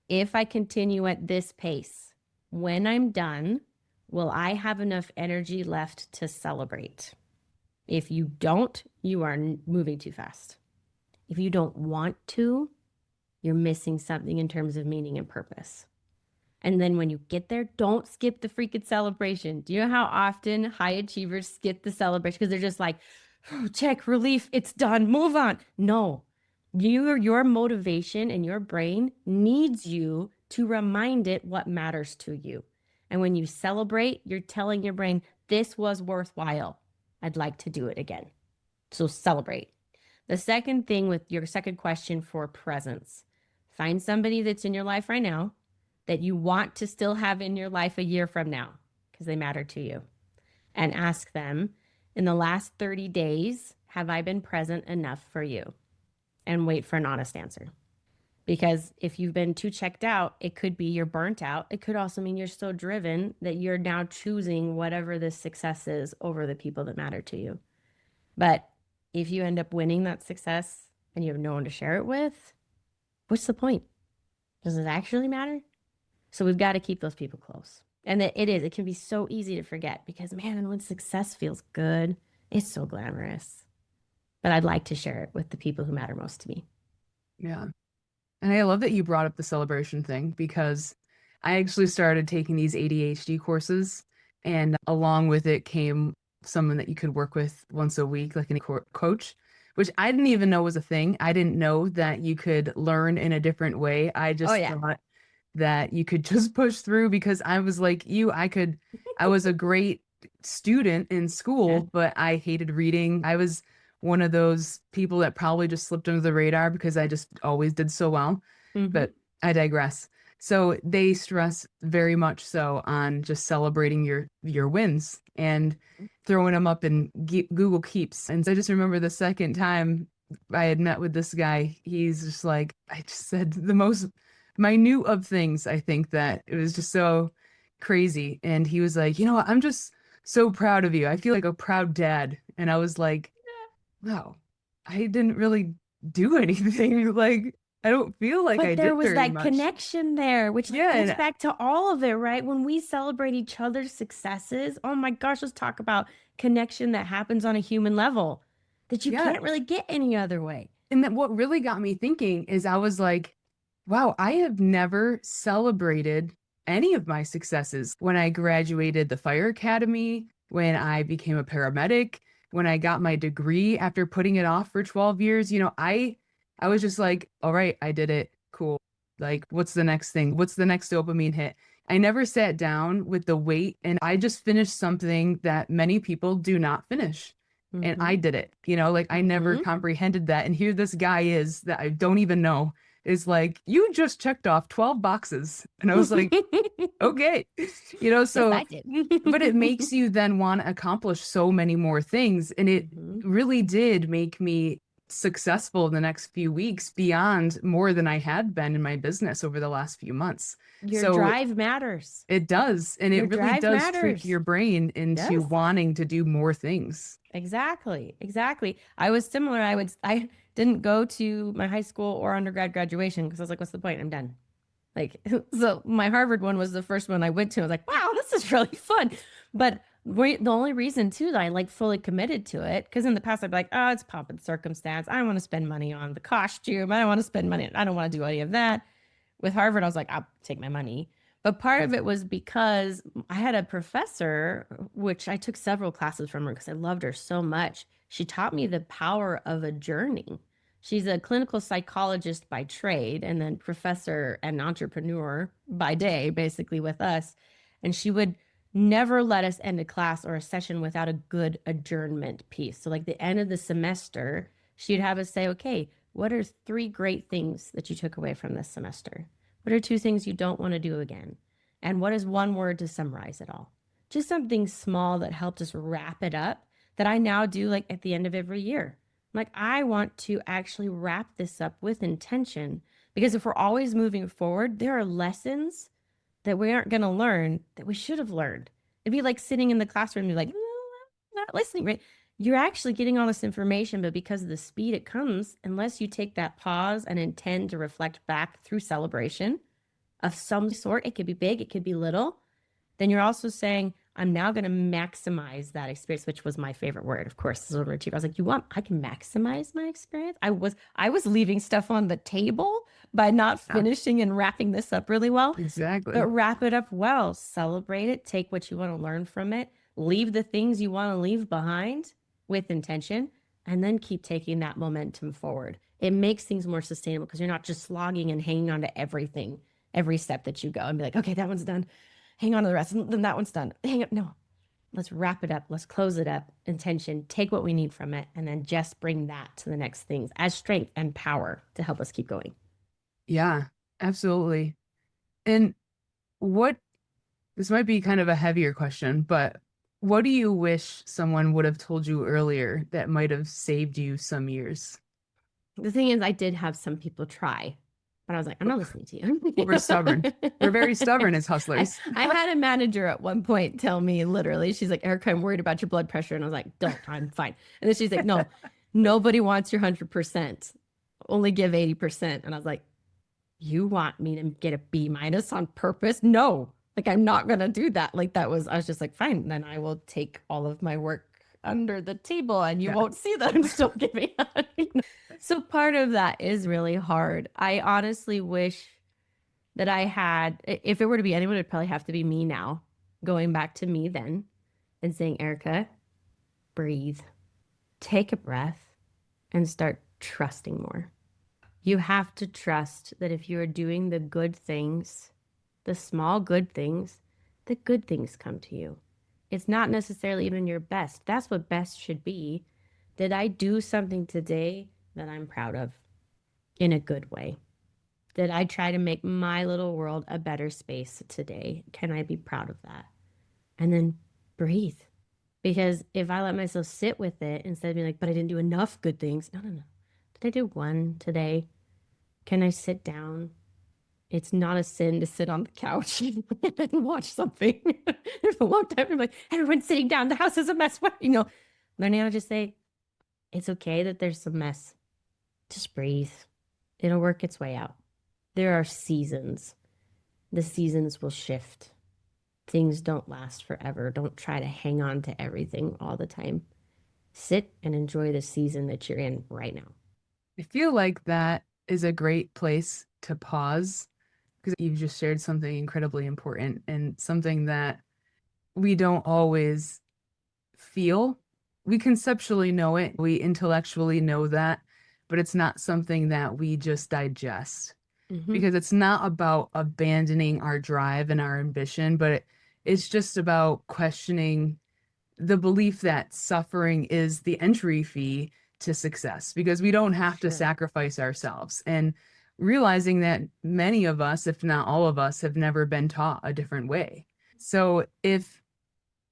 if I continue at this pace, when I'm done, will I have enough energy left to celebrate? If you don't, you are moving too fast. If you don't want to, you're missing something in terms of meaning and purpose. And then when you get there, don't skip the freaking celebration. Do you know how often high achievers skip the celebration because they're just like, oh, check, relief, it's done, move on. No, your motivation and your brain needs you to remind it what matters to you. And when you celebrate, you're telling your brain, this was worthwhile. I'd like to do it again. So celebrate. The second thing with your second question for presence, find somebody that's in your life right now that you want to still have in your life a year from now because they matter to you. And ask them, in the last 30 days, have I been present enough for you? And wait for an honest answer. Because if you've been too checked out, it could be you're burnt out. It could also mean you're so driven that you're now choosing whatever this success is over the people that matter to you. But if you end up winning that success and you have no one to share it with, what's the point? Does it actually matter? So we've got to keep those people close. And that it can be so easy to forget because, man, when success feels good, it's so glamorous. But I'd like to share it with the people who matter most to me. Yeah. And I love that you brought up the celebration thing because I actually started taking these ADHD courses, and along with it came someone that you could work with once a week, like a coach, which I didn't even know was a thing. I didn't know that you could learn in a different way. I just thought that you could just push through because I was like you, I was a great student in school, but I hated reading. I was one of those people that probably just slipped under the radar because I just always did so well. But I digress. So they stress very much so on just celebrating your wins and throwing them up in Google Keeps. And so I just remember the second time I had met with this guy, he's just like, I just said the most minute of things. I think that it was just so crazy. And he was like, you know what? I'm just so proud of you. I feel like a proud dad. And I was like, wow, I didn't really do anything. Like, I don't feel like I But there did was very that much. connection there, which goes back to all of it, right? When we celebrate each other's successes, oh my gosh, let's talk about connection that happens on a human level that you Yeah. can't really get any other way. And that what really got me thinking is I was like, wow, I have never celebrated any of my successes. When I graduated the fire academy, when I became a paramedic, when I got my degree after putting it off for 12 years, I was just like, all right, I did it. Cool. Like, what's the next thing? What's the next dopamine hit? I never sat down with the weight and I just finished something that many people do not finish. And I did it, like I never comprehended that. And here this guy is that I don't even know is like, you just checked off 12 boxes. And I was like, okay, so, yes, I did. but it makes you then want to accomplish so many more things. And it really did make me successful in the next few weeks beyond more than I had been in my business over the last few months. Your drive matters. It does. And it really does trick your brain into wanting to do more things. Exactly. I was similar. I didn't go to my high school or undergrad graduation because I was like, what's the point? I'm done. Like, so my Harvard one was the first one I went to. I was like, wow, this is really fun. But the only reason too that I like fully committed to it, because in the past I'd be like, oh, it's pomp and circumstance. I don't want to spend money on the costume. I don't want to spend money. I don't want to do any of that. With Harvard, I was like, I'll take my money. But part of it was because I had a professor, which I took several classes from her because I loved her so much. She taught me the power of a journey. She's a clinical psychologist by trade and then professor and entrepreneur by day, basically with us. And she would never let us end a class or a session without a good adjournment piece. So, like the end of the semester, she'd have us say, okay, what are 3 great things that you took away from this semester? What are 2 things you don't want to do again? And what is 1 word to summarize it all? Just something small that helped us wrap it up that I now do like at the end of every year. Like, I want to actually wrap this up with intention because if we're always moving forward, there are lessons that we aren't going to learn that we should have learned. It'd be like sitting in the classroom and be like, not listening, right? You're actually getting all this information, but because of the speed it comes, unless you take that pause and intend to reflect back through celebration of some sort, it could be big, it could be little, then you're also saying, I'm now going to maximize that experience, which was my favorite word, of course, is Overachieve. I was like, I can maximize my experience. I was leaving stuff on the table by not finishing and wrapping this up really well. Exactly. But wrap it up well, celebrate it, take what you want to learn from it, leave the things you want to leave behind with intention, and then keep taking that momentum forward. It makes things more sustainable because you're not just slogging and hanging on to everything, every step that you go and be like, okay, that one's done. hang on to the rest. Then that one's done. Hang up. No, let's wrap it up. Let's close it up. Intention, take what we need from it, and then just bring that to the next things as strength and power to help us keep going. Yeah, absolutely. And what, this might be kind of a heavier question, but what do you wish someone would have told you earlier that might have saved you some years? The thing is, I did have some people try, but I was like, I'm not listening to you. We're stubborn. We're very stubborn as hustlers. I had a manager at one point tell me literally, she's like, Erika, I'm worried about your blood pressure. And I was like, don't, I'm fine. And then she's like, no, nobody wants your 100%. Only give 80%. And I was like, you want me to get a B minus on purpose? No, like, I'm not going to do that. Like, I was just like, fine, then I will take all of my work under the table and you won't see that I'm still giving out. So part of that is really hard. I honestly wish that I had, if it were to be anyone, it'd probably have to be me now, going back to me then and saying, Erika, breathe, take a breath, and start trusting more. You have to trust that if you are doing the good things, the small good things, the good things come to you. It's not necessarily even your best. That's what best should be. Did I do something today that I'm proud of in a good way? Did I try to make my little world a better space today? Can I be proud of that? And then breathe. Because if I let myself sit with it instead of being like, but I didn't do enough good things. No, no, no. Did I do one today? Can I sit down? It's not a sin to sit on the couch and watch something. There's a long time I'm like, everyone's sitting down. The house is a mess. What? Learning how to just say, it's okay that there's some mess. Just breathe. It'll work its way out. There are seasons. The seasons will shift. Things don't last forever. Don't try to hang on to everything all the time. Sit and enjoy the season that you're in right now. I feel like that is a great place to pause because you've just shared something incredibly important and something that we don't always feel. We conceptually know it, we intellectually know that, but it's not something that we just digest. Because it's not about abandoning our drive and our ambition, but it's just about questioning the belief that suffering is the entry fee to success, because we don't have to sacrifice ourselves, and realizing that many of us, if not all of us, have never been taught a different way. So if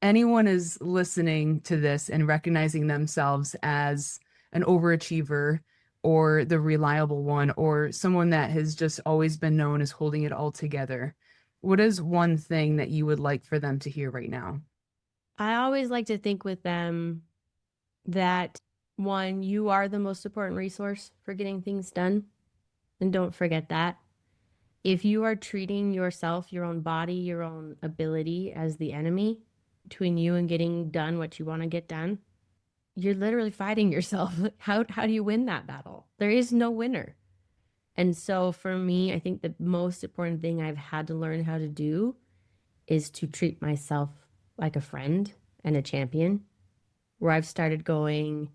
anyone is listening to this and recognizing themselves as an overachiever or the reliable one or someone that has just always been known as holding it all together, what is one thing that you would like for them to hear right now? I always like to think with them that, one, you are the most important resource for getting things done. And don't forget that. If you are treating yourself, your own body, your own ability as the enemy between you and getting done what you want to get done, you're literally fighting yourself. How do you win that battle? There is no winner. And so for me, I think the most important thing I've had to learn how to do is to treat myself like a friend and a champion, where I've started going,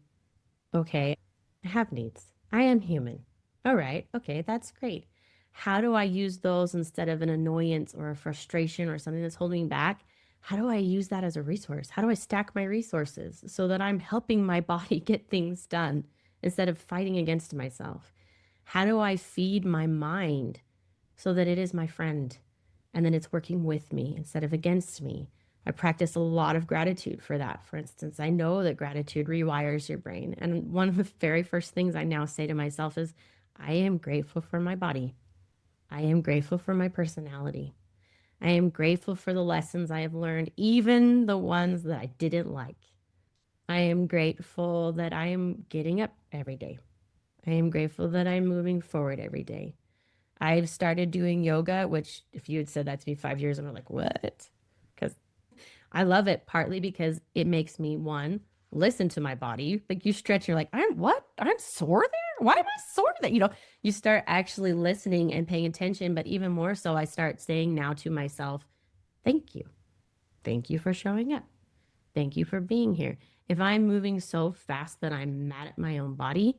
okay, I have needs. I am human. All right. Okay. That's great. How do I use those instead of an annoyance or a frustration or something that's holding me back? How do I use that as a resource? How do I stack my resources so that I'm helping my body get things done instead of fighting against myself? How do I feed my mind so that it is my friend and then it's working with me instead of against me? I practice a lot of gratitude for that. For instance, I know that gratitude rewires your brain. And one of the very first things I now say to myself is, I am grateful for my body. I am grateful for my personality. I am grateful for the lessons I have learned, even the ones that I didn't like. I am grateful that I am getting up every day. I am grateful that I'm moving forward every day. I've started doing yoga, which if you had said that to me 5 years ago, I'm like, what? Because I love it, partly because it makes me, one, listen to my body. Like, you stretch, you're like, I'm sore there? Why am I sore there? You start actually listening and paying attention. But even more so, I start saying now to myself, thank you. Thank you for showing up. Thank you for being here. If I'm moving so fast that I'm mad at my own body,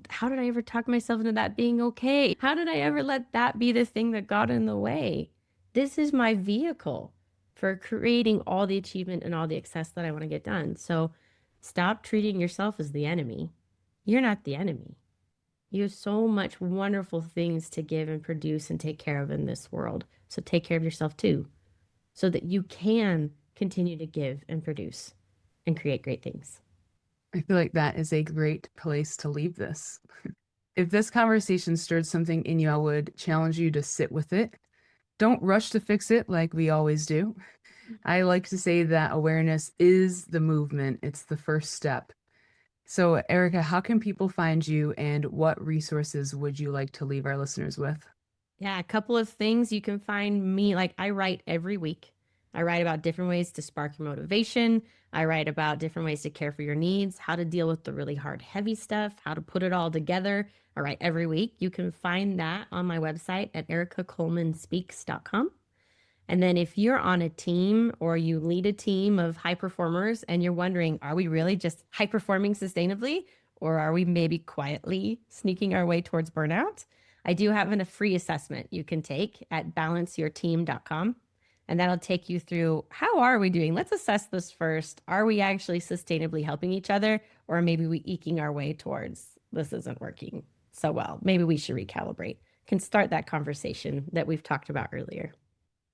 how did I ever talk myself into that being okay? How did I ever let that be the thing that got in the way? This is my vehicle for creating all the achievement and all the success that I want to get done. So stop treating yourself as the enemy. You're not the enemy. You have so much wonderful things to give and produce and take care of in this world. So take care of yourself too, so that you can continue to give and produce and create great things. I feel like that is a great place to leave this. If this conversation stirred something in you, I would challenge you to sit with it. Don't rush to fix it like we always do. I like to say that awareness is the movement, it's the first step. So, Erika, how can people find you and what resources would you like to leave our listeners with? Yeah, a couple of things you can find me. Like I write every week. I write about different ways to spark your motivation. I write about different ways to care for your needs, how to deal with the really hard, heavy stuff, how to put it all together. I write every week. You can find that on my website at erikacolemanspeaks.com. And then if you're on a team or you lead a team of high performers and you're wondering, are we really just high performing sustainably? Or are we maybe quietly sneaking our way towards burnout? I do have a free assessment you can take at balanceyourteam.com. And that'll take you through how are we doing? Let's assess this first. Are we actually sustainably helping each other? Or maybe we eking our way towards this isn't working so well. Maybe we should recalibrate. Can start that conversation that we've talked about earlier.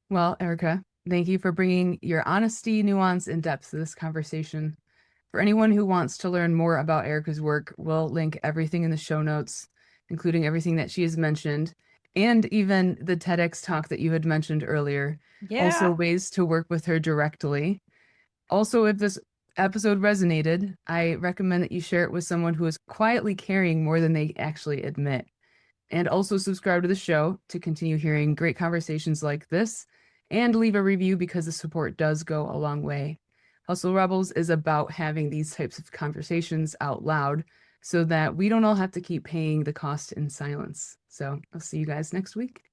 Well, Erika, thank you for bringing your honesty, nuance, and depth to this conversation. For anyone who wants to learn more about Erika's work, we'll link everything in the show notes, including everything that she has mentioned, and even the TEDx talk that you had mentioned earlier. Also, Yeah. ways to work with her directly. Also, if this episode resonated, I recommend that you share it with someone who is quietly caring more than they actually admit. And also subscribe to the show to continue hearing great conversations like this, and leave a review because the support does go a long way. Hustle Rebels is about having these types of conversations out loud so that we don't all have to keep paying the cost in silence. So I'll see you guys next week.